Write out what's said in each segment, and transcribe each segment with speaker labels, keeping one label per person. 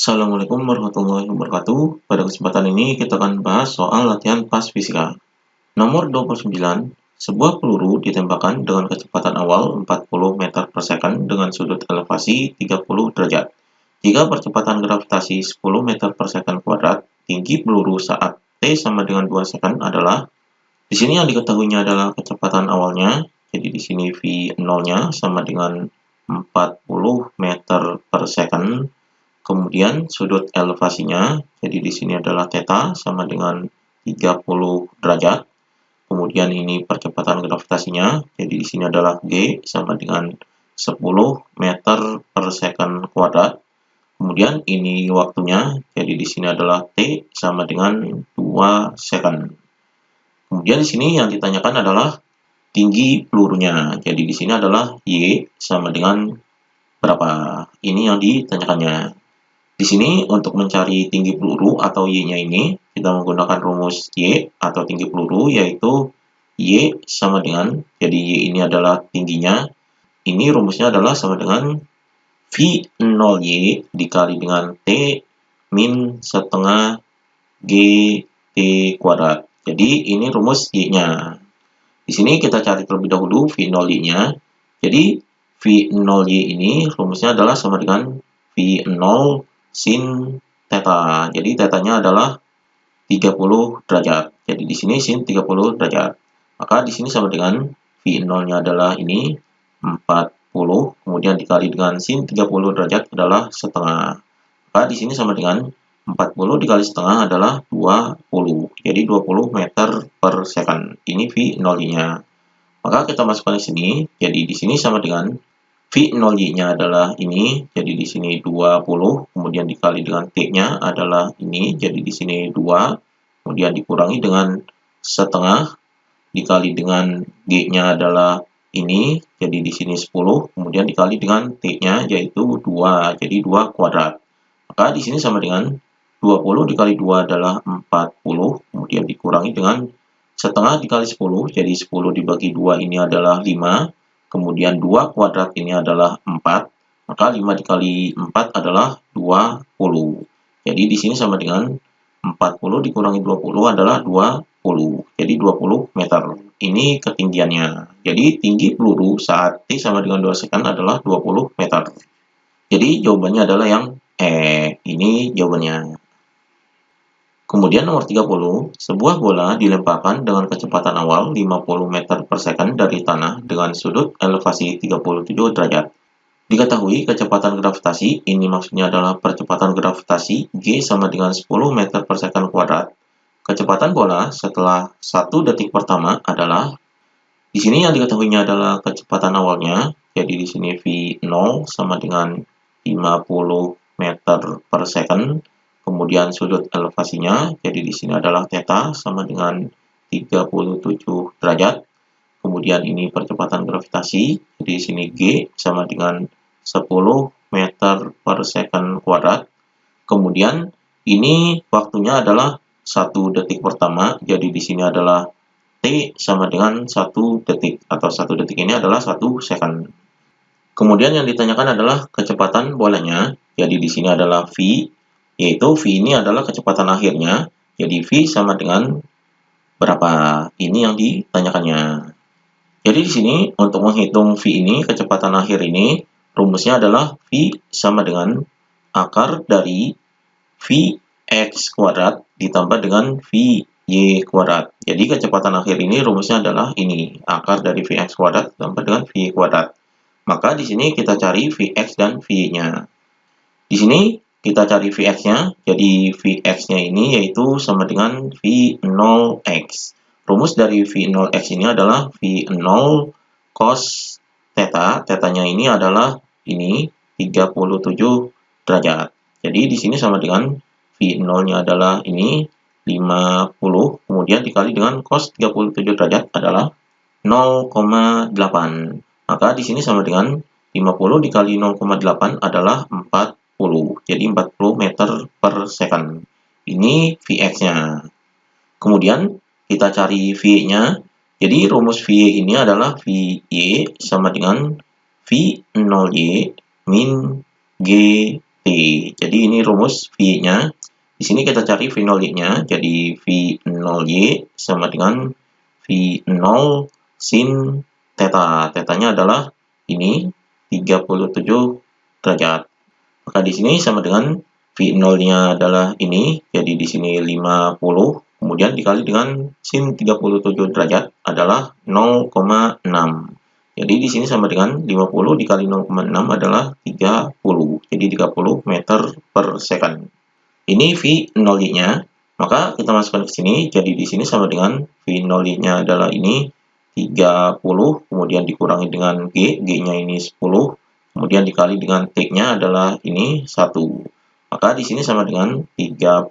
Speaker 1: Assalamualaikum warahmatullahi wabarakatuh. Pada kesempatan ini kita akan bahas soal latihan pas fisika. Nomor 29, sebuah peluru ditembakkan dengan kecepatan awal 40 meter per second dengan sudut elevasi 30 derajat. Jika percepatan gravitasi 10 meter per second kuadrat, tinggi peluru saat T sama dengan 2 second adalah, di sini yang diketahuinya adalah kecepatan awalnya, jadi di sini V0-nya sama dengan 40 meter per second. Kemudian sudut elevasinya, jadi di sini adalah theta sama dengan 30 derajat. Kemudian ini percepatan gravitasinya, jadi di sini adalah G sama dengan 10 meter per second kuadrat. Kemudian ini waktunya, jadi di sini adalah T sama dengan 2 second. Kemudian di sini yang ditanyakan adalah tinggi pelurunya. Jadi di sini adalah Y sama dengan berapa? Ini yang ditanyakannya. Di sini untuk mencari tinggi peluru atau Y-nya ini, kita menggunakan rumus Y atau tinggi peluru, yaitu Y sama dengan, jadi Y ini adalah tingginya, ini rumusnya adalah sama dengan V0Y dikali dengan T min setengah GT kuadrat. Jadi ini rumus Y-nya. Di sini kita cari terlebih dahulu V0Y-nya. Jadi V0Y ini rumusnya adalah sama dengan V0 sin theta. Jadi tetanya adalah 30 derajat. Jadi di sini sin 30 derajat. Maka di sini sama dengan V0-nya adalah ini 40, kemudian dikali dengan sin 30 derajat adalah setengah. Maka di sini sama dengan 40 dikali setengah adalah 20. Jadi 20 meter per second. Ini V0-nya. Maka kita masukkan di sini. Jadi di sini sama dengan V0Y-nya adalah ini, jadi di sini 20, kemudian dikali dengan T-nya adalah ini, jadi di sini 2, kemudian dikurangi dengan setengah, dikali dengan G-nya adalah ini, jadi di sini 10, kemudian dikali dengan T-nya yaitu 2, jadi 2 kuadrat. Maka di sini sama dengan 20 dikali 2 adalah 40, kemudian dikurangi dengan setengah dikali 10, jadi 10 dibagi 2 ini adalah 5, kemudian 2 kuadrat ini adalah 4, maka 5 dikali 4 adalah 20. Jadi di sini sama dengan 40 dikurangi 20 adalah 20. Jadi 20 meter. Ini ketinggiannya. Jadi tinggi peluru saat T sama dengan 2 second adalah 20 meter. Jadi jawabannya adalah yang ini jawabannya. Kemudian nomor 30, sebuah bola dilemparkan dengan kecepatan awal 50 meter per second dari tanah dengan sudut elevasi 37 derajat. Diketahui kecepatan gravitasi, ini maksudnya adalah percepatan gravitasi G sama dengan 10 meter per second kuadrat. Kecepatan bola setelah 1 detik pertama adalah, di sini yang diketahuinya adalah kecepatan awalnya, jadi di sini V0 sama dengan 50 meter per second. Kemudian sudut elevasinya, jadi di sini adalah theta sama dengan 37 derajat. Kemudian ini percepatan gravitasi, jadi di sini G sama dengan 10 meter per second kuadrat. Kemudian ini waktunya adalah 1 detik pertama, jadi di sini adalah T sama dengan 1 detik, atau 1 detik ini adalah 1 second. Kemudian yang ditanyakan adalah kecepatan bolanya, jadi di sini adalah V, yaitu V ini adalah kecepatan akhirnya, jadi V sama dengan berapa? Ini yang ditanyakannya. Jadi di sini untuk menghitung V ini, kecepatan akhir ini, rumusnya adalah V sama dengan akar dari Vx kuadrat ditambah dengan Vy kuadrat. Jadi kecepatan akhir ini rumusnya adalah ini, akar dari Vx kuadrat ditambah dengan Vy kuadrat. Maka di sini kita cari Vx dan Vy-nya. Di sini kita cari Vx-nya, jadi Vx-nya ini yaitu sama dengan V0x. Rumus dari V0x ini adalah V0 cos theta, tetanya ini adalah ini 37 derajat. Jadi di sini sama dengan V0-nya adalah ini 50, kemudian dikali dengan cos 37 derajat adalah 0,8. Maka di sini sama dengan 50 dikali 0,8 adalah 40. Jadi 40 meter per second. Ini Vx-nya. Kemudian kita cari V-nya. Jadi rumus V ini adalah Vy sama dengan V0Y min G T. Jadi ini rumus V-nya. Di sini kita cari V0Y-nya. Jadi V0Y sama dengan V0 sin theta. Theta-nya adalah ini 37 derajat. Maka di sini sama dengan V0-nya adalah ini. Jadi di sini 50. Kemudian dikali dengan sin 37 derajat adalah 0,6. Jadi di sini sama dengan 50 dikali 0,6 adalah 30. Jadi 30 meter per second. Ini V0Y-nya. Maka kita masukkan ke sini. Jadi di sini sama dengan V0Y-nya adalah ini 30. Kemudian dikurangi dengan G. G-nya ini 10. Kemudian dikali dengan T-nya adalah ini 1. Maka di sini sama dengan 30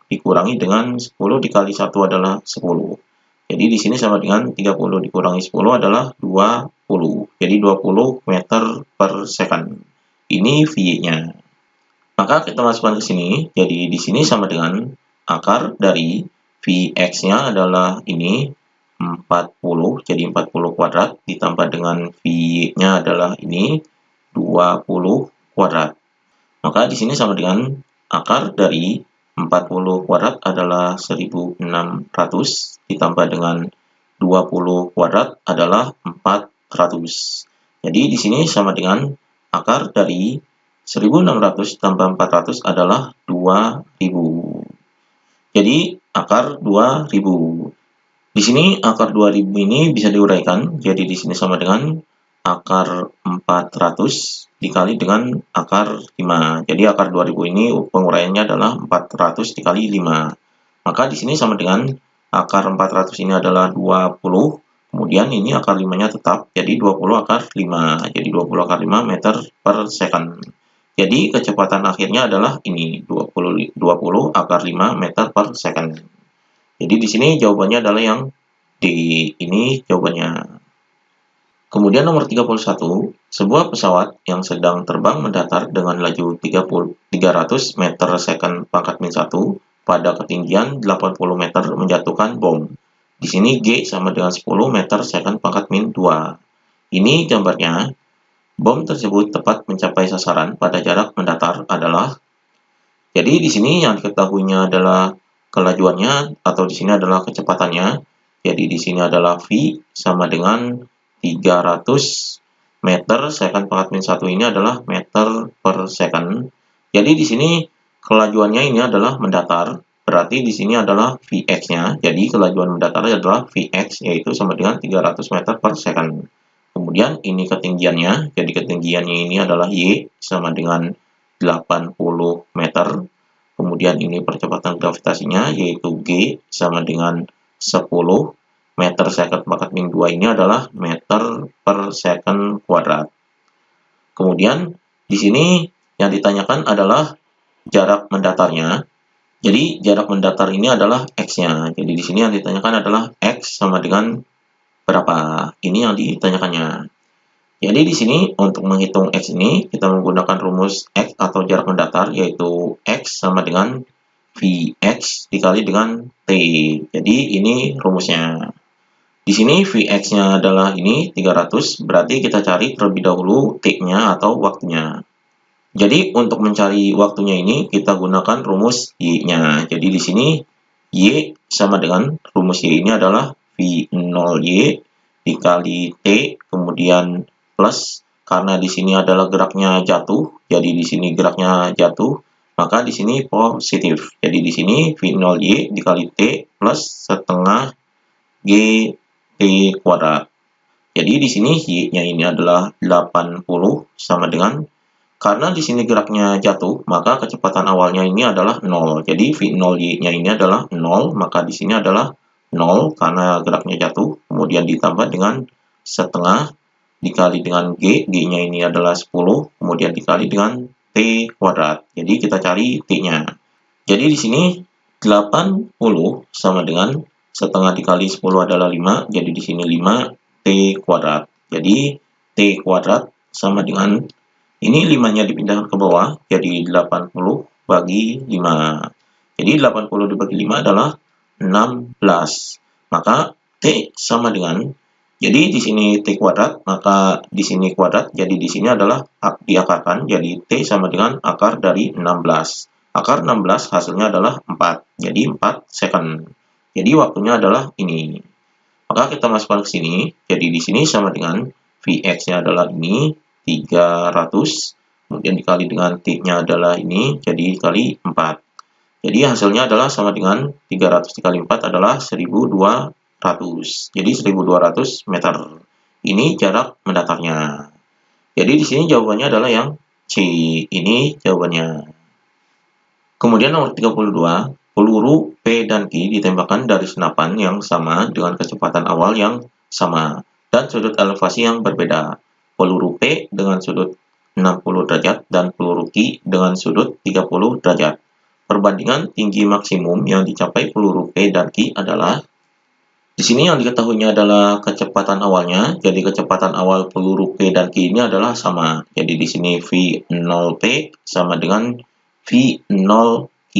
Speaker 1: dikurangi dengan 10 dikali 1 adalah 10. Jadi di sini sama dengan 30 dikurangi 10 adalah 20. Jadi 20 meter per second. Ini V-nya. Maka kita masukkan ke sini. Jadi di sini sama dengan akar dari Vx-nya adalah ini 40. Jadi 40 kuadrat ditambah dengan V-nya adalah ini 20 kuadrat. Maka di sini sama dengan akar dari 40 kuadrat adalah 1600 ditambah dengan 20 kuadrat adalah 400. Jadi di sini sama dengan akar dari 1600 tambah 400 adalah 2000. Jadi akar 2000. Di sini akar 2000 ini bisa diuraikan. Jadi di sini sama dengan akar 400 dikali dengan akar 5. Jadi akar 2000 ini penguraiannya adalah 400 dikali 5. Maka di sini sama dengan akar 400 ini adalah 20. Kemudian ini akar 5-nya tetap. Jadi 20 akar 5. Jadi 20 akar 5 meter per second. Jadi kecepatan akhirnya adalah ini 20 akar 5 meter per second. Jadi di sini jawabannya adalah yang D. Ini jawabannya. Kemudian nomor 31, sebuah pesawat yang sedang terbang mendatar dengan laju 300 meter second pangkat min 1 pada ketinggian 80 meter menjatuhkan bom. Di sini G sama dengan 10 meter second pangkat min 2. Ini gambarnya. Bom tersebut tepat mencapai sasaran pada jarak mendatar adalah. Jadi di sini yang diketahuinya adalah kelajuannya atau di sini adalah kecepatannya. Jadi di sini adalah V sama dengan 300 meter second pangkat min 1 ini adalah meter per second. Jadi di sini kelajuannya ini adalah mendatar. Berarti di sini adalah Vx-nya. Jadi kelajuan mendatar adalah Vx yaitu sama dengan 300 meter per second. Kemudian ini ketinggiannya. Jadi ketinggiannya ini adalah Y sama dengan 80 meter. Kemudian ini percepatan gravitasinya yaitu G sama dengan 10 meter second pangkat min 2 ini adalah meter per second kuadrat. Kemudian di sini yang ditanyakan adalah jarak mendatarnya. Jadi jarak mendatar ini adalah X-nya. Jadi di sini yang ditanyakan adalah X sama dengan berapa. Ini yang ditanyakannya. Jadi di sini untuk menghitung X ini kita menggunakan rumus X atau jarak mendatar yaitu X sama dengan Vx dikali dengan T. Jadi ini rumusnya. Di sini Vx-nya adalah ini 300, berarti kita cari terlebih dahulu T-nya atau waktunya. Jadi untuk mencari waktunya ini kita gunakan rumus Y-nya. Jadi di sini Y sama dengan rumus Y ini adalah V0Y dikali T kemudian plus karena di sini adalah geraknya jatuh. Jadi di sini geraknya jatuh, maka di sini positif. Jadi di sini V0Y dikali T plus setengah G T kuadrat. Jadi di sini Y-nya ini adalah 80 sama dengan karena di sini geraknya jatuh, maka kecepatan awalnya ini adalah 0. Jadi V0Y-nya ini adalah 0, maka di sini adalah 0 karena geraknya jatuh. Kemudian ditambah dengan setengah dikali dengan G. G-nya ini adalah 10, kemudian dikali dengan T kuadrat. Jadi kita cari T-nya. Jadi di sini 80 sama dengan setengah dikali 10 adalah 5, jadi di sini 5 T kuadrat. Jadi T kuadrat sama dengan, ini 5-nya dipindahkan ke bawah, jadi 80 bagi 5. Jadi 80 dibagi 5 adalah 16. Maka T sama dengan Jadi di sini T kuadrat, maka di sini kuadrat, jadi di sini adalah diakarkan, jadi T sama dengan akar dari 16. Akar 16 hasilnya adalah 4, jadi 4 second. Jadi waktunya adalah ini. Maka kita masukkan ke sini, jadi di sini sama dengan Vx-nya adalah ini, 300, kemudian dikali dengan T-nya adalah ini, jadi dikali 4. Jadi hasilnya adalah sama dengan 300 dikali 4 adalah 1200. Jadi 1200 meter. Ini jarak mendatarnya. Jadi di sini jawabannya adalah yang C. Ini jawabannya. Kemudian nomor 32, peluru P dan Q ditembakkan dari senapan yang sama dengan kecepatan awal yang sama dan sudut elevasi yang berbeda. Peluru P dengan sudut 60 derajat dan peluru Q dengan sudut 30 derajat. Perbandingan tinggi maksimum yang dicapai peluru P dan Q adalah, di sini yang diketahuinya adalah kecepatan awalnya. Jadi kecepatan awal peluru P dan Q ini adalah sama. Jadi di sini V0P sama dengan V0Q.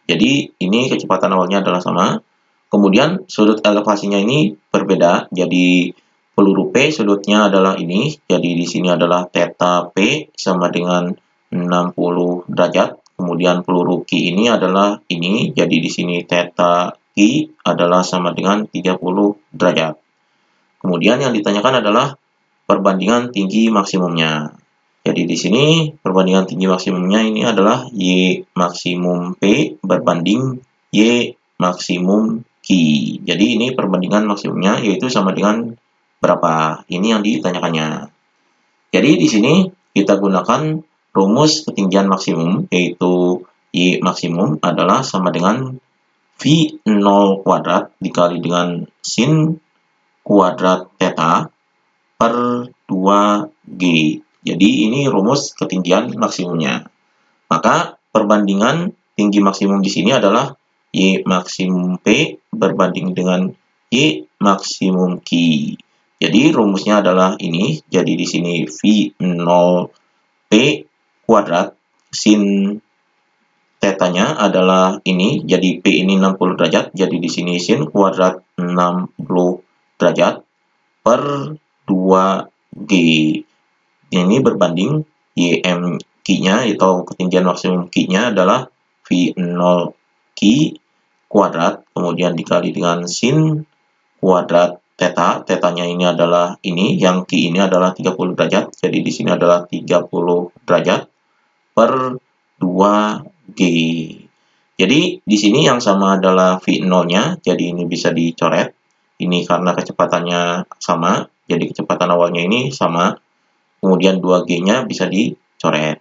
Speaker 1: Jadi ini kecepatan awalnya adalah sama. Kemudian sudut elevasinya ini berbeda. Jadi peluru P sudutnya adalah ini. Jadi di sini adalah theta P sama dengan 60 derajat. Kemudian peluru Q ini adalah ini. Jadi di sini theta Q adalah sama dengan 30 derajat. Kemudian yang ditanyakan adalah perbandingan tinggi maksimumnya. Jadi di sini perbandingan tinggi maksimumnya ini adalah Y maksimum P berbanding Y maksimum Q. Jadi ini perbandingan maksimumnya yaitu sama dengan berapa? Ini yang ditanyakannya. Jadi di sini kita gunakan rumus ketinggian maksimum yaitu Y maksimum adalah sama dengan V0 kuadrat dikali dengan sin kuadrat theta per 2G. Jadi ini rumus ketinggian maksimumnya. Maka perbandingan tinggi maksimum di sini adalah Y maksimum P berbanding dengan Y maksimum Q. Jadi rumusnya adalah ini. Jadi di sini V0P kuadrat sin tetanya adalah ini, jadi P ini 60 derajat, jadi di sini sin kuadrat 60 derajat per 2G. Ini berbanding YM Q-nya atau ketinggian maksimum Q-nya adalah V0 Q kuadrat, kemudian dikali dengan sin kuadrat theta. Tetanya ini adalah ini, yang Q ini adalah 30 derajat, jadi di sini adalah 30 derajat per 2G. Jadi di sini yang sama adalah V0-nya, jadi ini bisa dicoret. Ini karena kecepatannya sama, jadi kecepatan awalnya ini sama. Kemudian 2G-nya bisa dicoret.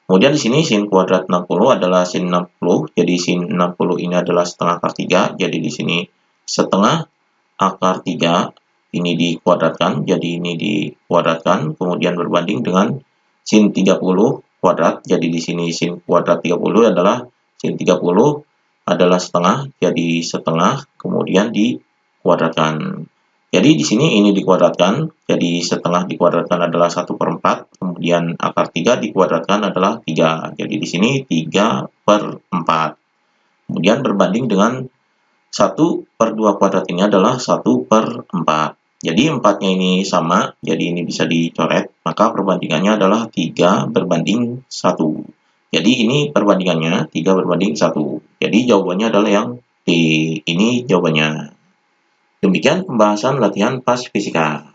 Speaker 1: Kemudian di sini sin kuadrat 60 adalah sin 60, jadi sin 60 ini adalah setengah akar 3, jadi di sini setengah akar 3 ini dikuadratkan, jadi ini dikuadratkan, kemudian berbanding dengan sin 30 kuadrat, jadi di sini sin kuadrat 30 adalah sin 30 adalah setengah, jadi setengah, kemudian dikuadratkan. Jadi di sini ini dikuadratkan, jadi setengah dikuadratkan adalah 1/4, kemudian akar 3 dikuadratkan adalah 3, jadi di sini 3/4. Kemudian berbanding dengan 1/2 kuadrat ini adalah 1/4. Jadi 4-nya ini sama, jadi ini bisa dicoret, maka perbandingannya adalah 3 berbanding 1. Jadi ini perbandingannya 3 berbanding 1. Jadi jawabannya adalah yang D. Ini jawabannya. Demikian pembahasan latihan pas fisika.